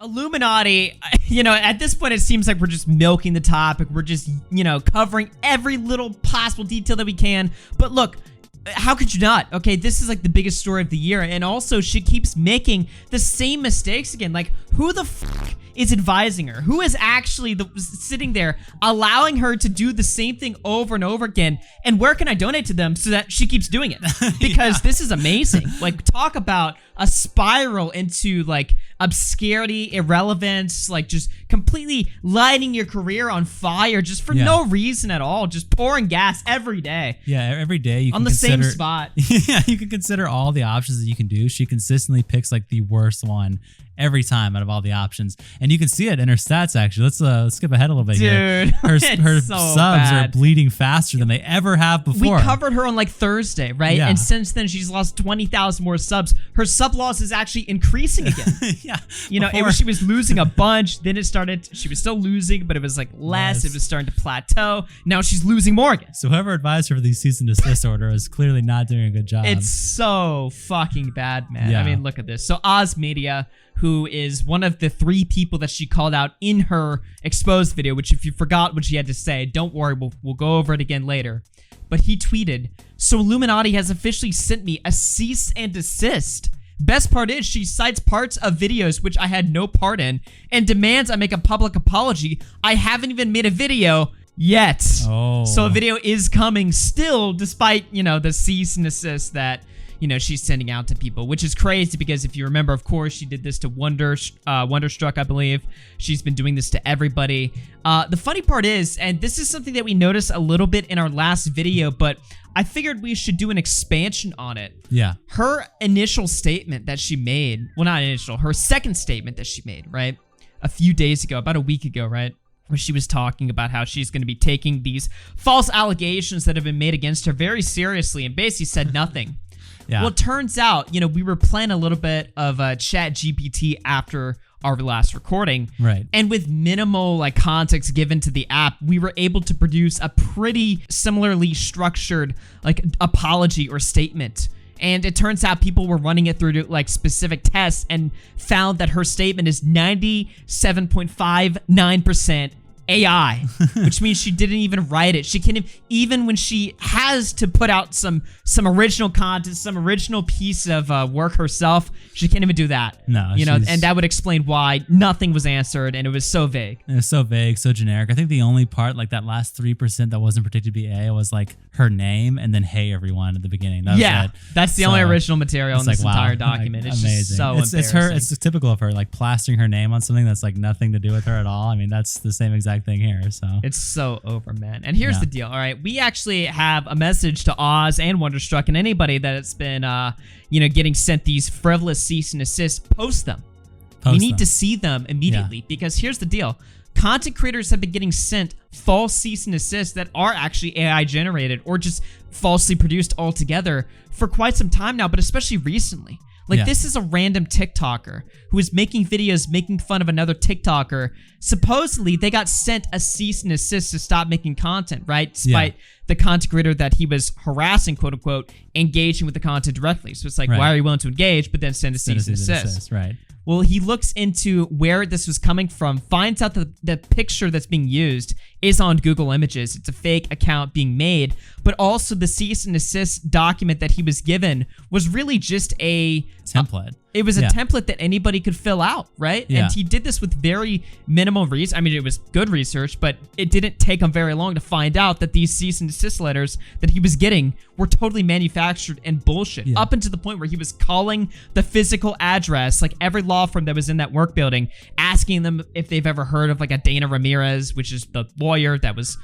Illuminaughtii, at this point, it seems like we're just milking the topic. We're just, covering every little possible detail that we can. But look, how could you not? Okay, this is like the biggest story of the year. And also, she keeps making the same mistakes again. Like, who the fuck is advising her? Who is actually sitting there allowing her to do the same thing over and over again? And where can I donate to them so that she keeps doing it? Because this is amazing. Like, talk about a spiral into like obscurity, irrelevance, like just completely lighting your career on fire just for no reason at all, just pouring gas every day. Yeah, every day you can on the consider, same spot. Yeah, you can consider all the options that you can do. She consistently picks like the worst one every time out of all the options, and you can see it in her stats. Actually, let's skip ahead a little bit here. Her so subs bad. are bleeding faster than they ever have before. We covered her on like Thursday, right? Yeah. And since then, she's lost 20,000 more subs. Her sub loss is actually increasing again. Yeah, She was losing a bunch. Then she was still losing, but it was like less. It was starting to plateau. Now she's losing more again. So whoever advised her for the cease and desist order is clearly not doing a good job. It's so fucking bad, man. Yeah. I mean, look at this. So Oz Media, who is one of the 3 people that she called out in her exposed video, which if you forgot what she had to say, don't worry, we'll go over it again later. But he tweeted, "So Illuminaughtii has officially sent me a cease and desist. Best part is she cites parts of videos which I had no part in and demands I make a public apology. I haven't even made a video yet." Oh. So a video is coming still, despite, the cease and desist that she's sending out to people, which is crazy because if you remember, of course, she did this to Wonderstruck, I believe. She's been doing this to everybody. The funny part is, and this is something that we noticed a little bit in our last video, but I figured we should do an expansion on it. Yeah. Her initial statement that she made, well, not initial, her second statement that she made, right? A few days ago, about a week ago, right? Where she was talking about how she's going to be taking these false allegations that have been made against her very seriously and basically said nothing. Yeah. Well, it turns out, we were playing a little bit of Chat GPT after our last recording. Right. And with minimal context given to the app, we were able to produce a pretty similarly structured apology or statement. And it turns out people were running it through specific tests and found that her statement is 97.59% AI, which means she didn't even write it. She can't even when she has to put out some original content, some original piece of work herself, she can't even do that. No, and that would explain why nothing was answered and it was so vague. It was so vague, so generic. I think the only part, that last 3% that wasn't predicted to be AI was her name and then "Hey everyone" at the beginning. That was it. That's the only original material in this entire document. It's amazing. Just so it's embarrassing. It's typical of her, plastering her name on something that's nothing to do with her at all. I mean, that's the same exact thing here. So it's so over, man. And here's the deal. All right, we actually have a message to Oz and Wonderstruck and anybody that's been getting sent these frivolous cease and desist. Post them. We need to see them immediately because here's the deal. Content creators have been getting sent false cease and desist that are actually AI generated or just falsely produced altogether for quite some time now, but especially recently. This is a random TikToker who is making videos making fun of another TikToker. Supposedly, they got sent a cease and desist to stop making content, right? Despite the content creator that he was harassing, quote unquote, engaging with the content directly. So it's why are you willing to engage, but then send a cease and desist? Right. Well, he looks into where this was coming from, finds out that the picture that's being used is on Google Images. It's a fake account being made, but also the cease and desist document that he was given was really just a template. It was a template that anybody could fill out, right? Yeah. And he did this with very minimal research. I mean, it was good research, but it didn't take him very long to find out that these cease and desist letters that he was getting were totally manufactured and bullshit. Up until the point where he was calling the physical address, every law firm that was in that work building, asking them if they've ever heard of a Dana Ramirez, which is the lawyer that was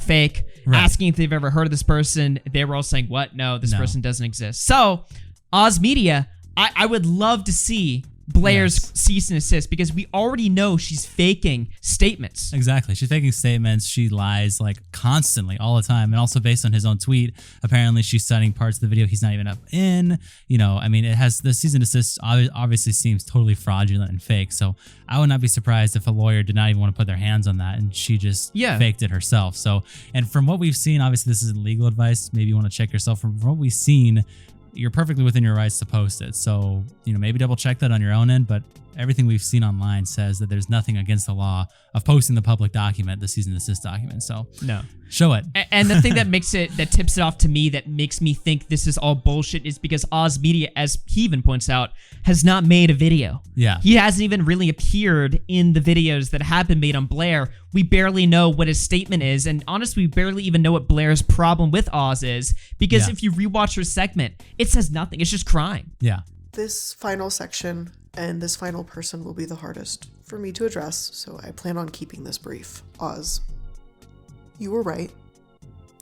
fake, asking if they've ever heard of this person. They were all saying, what? No, this person doesn't exist. So, Oz Media, I would love to see Blair's cease and desist because we already know she's faking statements. Exactly. She's faking statements. She lies constantly all the time. And also based on his own tweet, apparently she's citing parts of the video he's not even up in. I mean, it has the cease and desist obviously seems totally fraudulent and fake. So I would not be surprised if a lawyer did not even want to put their hands on that and she just faked it herself. So, and from what we've seen, obviously this isn't legal advice. Maybe you want to check yourself. From what we've seen, you're perfectly within your rights to post it. So, maybe double check that on your own end, but everything we've seen online says that there's nothing against the law of posting the public document, the cease and desist document. So no, show it. And the thing that tips it off to me, that makes me think this is all bullshit, is because Oz Media, as he even points out, has not made a video. Yeah. He hasn't even really appeared in the videos that have been made on Blair. We barely know what his statement is, and honestly, we barely even know what Blair's problem with Oz is, because if you rewatch her segment, it says nothing. It's just crying. Yeah. This final section and this final person will be the hardest for me to address, so I plan on keeping this brief. Oz, you were right.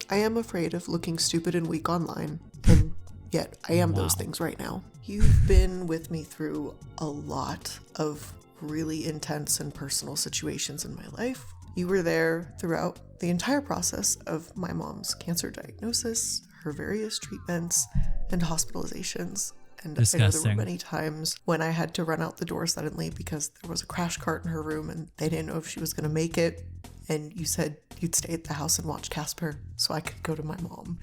I am afraid of looking stupid and weak online, and yet I am those things right now. You've been with me through a lot of really intense and personal situations in my life. You were there throughout the entire process of my mom's cancer diagnosis, her various treatments, and hospitalizations. And Disgusting. I know there were many times when I had to run out the door suddenly because there was a crash cart in her room and they didn't know if she was going to make it. And you said you'd stay at the house and watch Casper so I could go to my mom.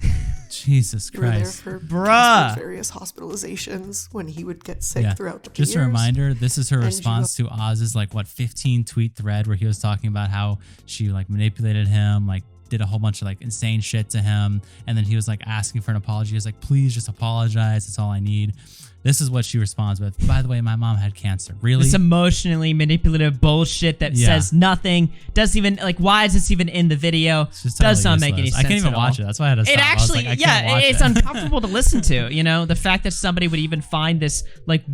Jesus You were there Christ. for Bruh. Casper's various hospitalizations when he would get sick throughout the Just years. a reminder, this is her And response to Oz's 15 tweet thread where he was talking about how she manipulated him, did a whole bunch of insane shit to him, and then he was asking for an apology. He was like, please just apologize, that's all I need. This is what she responds with. By the way, my mom had cancer. Really? This emotionally manipulative bullshit that says nothing. Doesn't even, why is this even in the video? It's just Does totally not make any useless. sense. I can't even at watch all. it. That's why I had to stop. It actually, I can't watch it's uncomfortable to listen to. The fact that somebody would even find this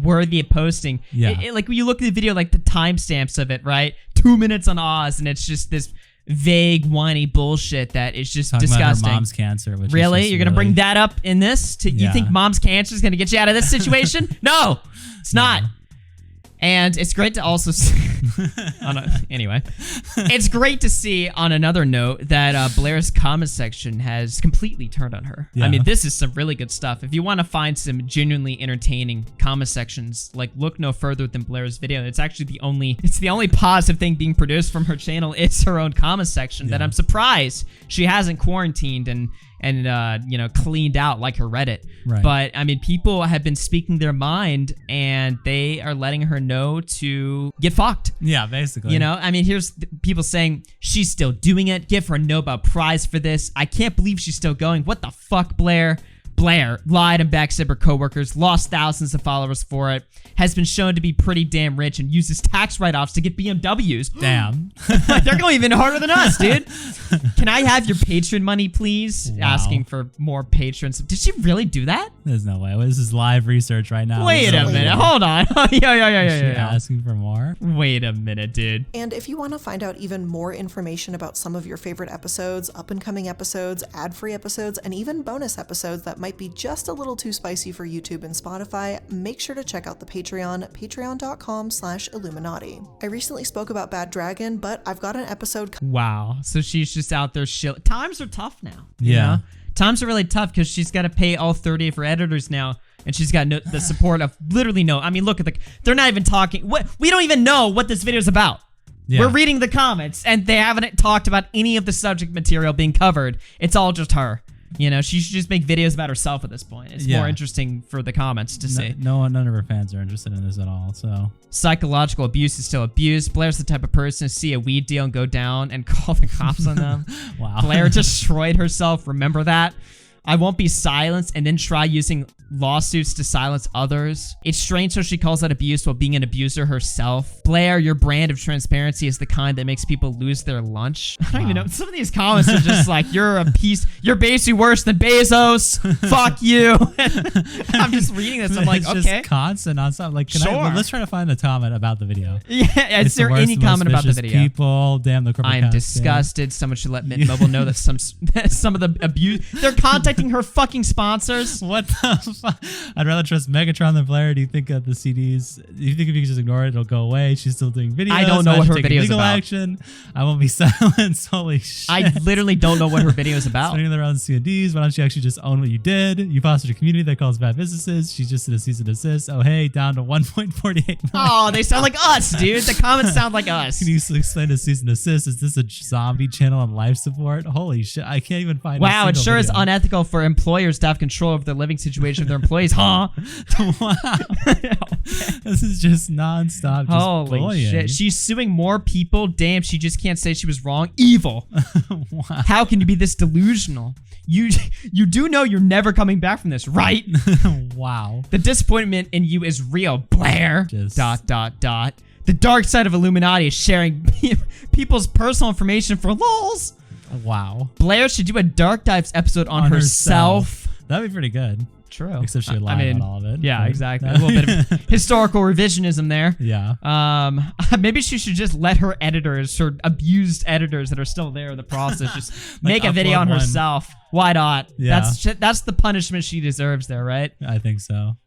worthy of posting. Yeah. When you look at the video, the timestamps of it, right? 2 minutes on Oz, and it's just this vague, whiny bullshit that is just Talking disgusting. about her mom's cancer. Which Really? is You're gonna bring that up in this? You think mom's cancer is gonna get you out of this situation? No, it's not. And it's great to also see, anyway, it's great to see on another note that Blair's comment section has completely turned on her. Yeah. I mean, this is some really good stuff. If you want to find some genuinely entertaining comment sections, look no further than Blair's video. It's actually the only positive thing being produced from her channel. It's her own comment section that I'm surprised she hasn't quarantined and cleaned out like her Reddit. Right. But I mean, people have been speaking their mind and they are letting her know to get fucked. Yeah, basically. I mean, here's people saying she's still doing it. Give her a Nobel Prize for this. I can't believe she's still going. What the fuck, Blair? Blair lied and backstabbed her coworkers, lost thousands of followers for it, has been shown to be pretty damn rich and uses tax write-offs to get BMWs. Damn. They're going even harder than us, dude. Can I have your patron money, please? Wow. Asking for more patrons. Did she really do that? There's no way. This is live research right now. Wait a minute. Hold on. Yeah. Asking for more? Wait a minute, dude. And if you want to find out even more information about some of your favorite episodes, up-and-coming episodes, ad-free episodes, and even bonus episodes that might be just a little too spicy for YouTube and Spotify, make sure to check out the Patreon, patreon.com/Iilluminaughtii. I recently spoke about Bad Dragon, but I've got an episode. Wow. So she's just out there Times are tough now. you Yeah. know? Times are really tough because she's got to pay all 30 of her editors now. And she's got the support of literally no. I mean, look at they're not even talking. We don't even know what this video is about. Yeah. We're reading the comments and they haven't talked about any of the subject material being covered. It's all just her. She should just make videos about herself at this point. It's more interesting for the comments to see. None of her fans are interested in this at all. So psychological abuse is still abuse. Blair's the type of person to see a weed deal and go down and call the cops on them. Wow. Blair destroyed herself. Remember that? I won't be silenced and then try using lawsuits to silence others. It's strange how she calls that abuse while being an abuser herself. Blair, your brand of transparency is the kind that makes people lose their lunch. I don't even know. Some of these comments are just you're a piece. You're basically worse than Bezos. Fuck you. I'm just reading this. I'm like, it's okay. just constant on something. Sure. Let's try to find the comment about the video. Yeah, is there the any worst, comment about the most video? vicious People, damn the corporate I'm cast, disgusted. Someone should let Mint Mobile know that some of the abuse. They're contacting her fucking sponsors. What the fuck? I'd rather trust Megatron than Blair. Do you think of the CDs? Do you think if you just ignore it, it'll go away? She's still doing videos. I don't know what her taking video's legal about. action. I won't be silenced. Holy shit. I literally don't know what her video is about. Spending their own CDs. Why don't you actually just own what you did? You fostered a community that calls bad businesses. She's just in a cease and desist. Oh, hey, down to 1.48 million. Oh, they sound like us, dude. The comments sound like us. Can you explain the cease and desist? Is this a zombie channel on life support? Holy shit. I can't even find Wow, a it single sure is video. unethical essential for employers to have control over the living situation of their employees, huh? Wow. This is just nonstop. Just Holy bullying. shit. She's suing more people. Damn, she just can't say she was wrong. Evil. Wow. How can you be this delusional? You do know you're never coming back from this, right? Wow. The disappointment in you is real, Blair. Just- ... The dark side of Illuminati is sharing people's personal information for lols. Wow. Blair should do a Dark Dives episode on herself. That'd be pretty good. True. Except she would lie about all of it. Yeah, but- exactly. A little bit of historical revisionism there. Yeah. Maybe she should just let her editors, her abused editors that are still there in the process, just make a video upload on one. herself. Why not? Yeah. That's the punishment she deserves there, right? I think so.